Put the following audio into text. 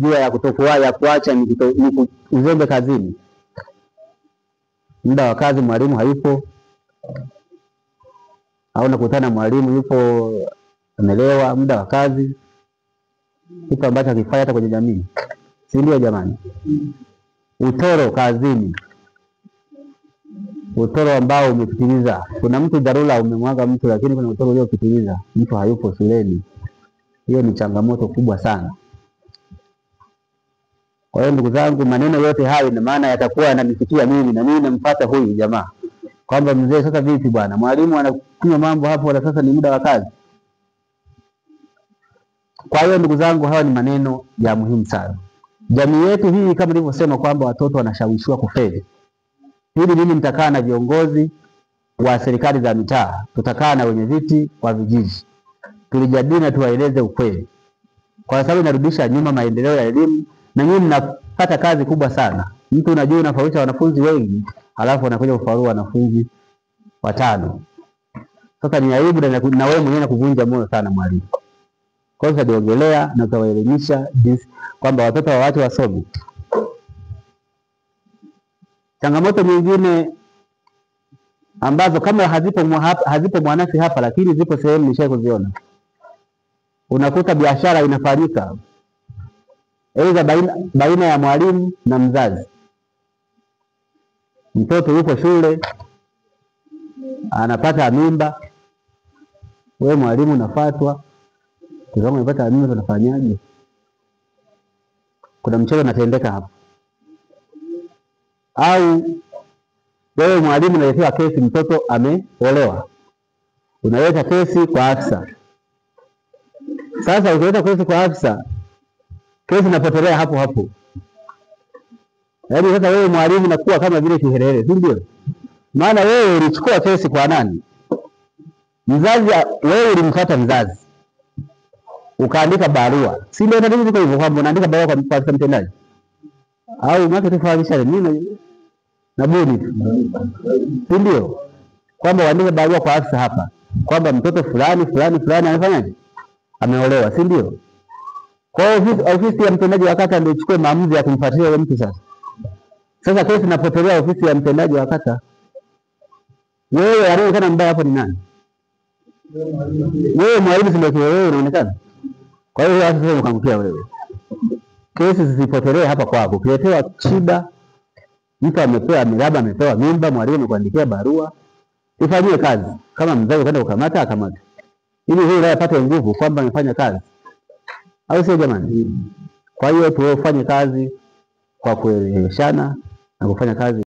Njia ya kutokuwa ya kuacha ni uzembe kazini. Muda wa kazi mwalimu hayupo, au unakutana mwalimu yupo amelewa muda wa kazi, kitu ambacho hakifai hata kwenye jamii, si ndio jamani? Utoro kazini, utoro ambao umepitiliza. Kuna mtu dharura umemwaga mtu, lakini kuna utoro uliopitiliza, mtu hayupo shuleni. Hiyo ni changamoto kubwa sana. Kwa hiyo ndugu zangu, maneno yote hayo ina maana yatakuwa yananifikia mimi na mimi nampata huyu jamaa, kwamba mzee, sasa vipi bwana, mwalimu anakunywa mambo hapo, wala sasa ni muda wa kazi. Kwa hiyo ndugu zangu, hawa ni maneno ya muhimu sana. Jamii yetu hii, kama nilivyosema, kwamba watoto wanashawishiwa kufeli. Hili mimi nitakaa na viongozi wa serikali za mitaa, tutakaa na wenye viti wa vijiji, tulijadili na tuwaeleze ukweli, kwa sababu inarudisha nyuma maendeleo ya elimu, na nyinyi mnapata kazi kubwa sana. Mtu unajua unafaulisha wanafunzi wengi, halafu anakuja kufaulu wanafunzi 5. Sasa ni aibu, na wewe mwenyewe kuvunja moyo sana mwalimu. Kwa hiyo tudiogelea na tuwaelimisha jinsi kwamba watoto wa watu wasome. Changamoto nyingine ambazo kama hazipo Mwanasi hapa, lakini zipo sehemu nishaye kuziona. Unakuta biashara inafanyika aidha baina ya mwalimu na mzazi. Mtoto yuko shule anapata mimba, wewe mwalimu unafuatwa, kama umepata mimba tunafanyaje? Kuna mchezo unatendeka hapa. Au wewe mwalimu unaletea kesi, mtoto ameolewa, unaleta kesi kwa afisa. Sasa ukileta kesi kwa afisa, kesi inapotelea hapo hapo. Yaani sasa wewe mwalimu unakuwa kama vile kiherehere, si ndio? Maana wewe ulichukua kesi kwa nani? Mzazi. Wewe ulimfuata mzazi, ukaandika barua, si ndio? Ndio hivyo hivyo, kwamba unaandika barua kwa afisa mtendaji, au mwaka tufahamisha mimi na buni, si ndio? Kwamba uandike barua kwa afisa hapa kwamba mtoto fulani fulani fulani anafanyaje, ameolewa, si ndio? Kwa hiyo ofisi ya mtendaji wa kata ndio ichukue maamuzi ya kumfuatilia yule mtu. Sasa kesi inapotelea ofisi ya mtendaji wa kata, wewe anaonekana mbaya hapo ni nani? Wewe mwalimu, si ndio? Wewe unaonekana. Kwa hiyo hata sasa ukamkia wewe, kesi zisipotelee hapa kwako. Ukiletewa shida, mtu labda amepewa mimba, mwalimu amekuandikia barua, ifanyie kazi. Kama mzazi kwenda kukamata, akamata, ili huyu naye apate nguvu kwamba amefanya kazi, au sio jamani? Kwa hiyo tuwafanye kazi kwa kueleweshana na kufanya kazi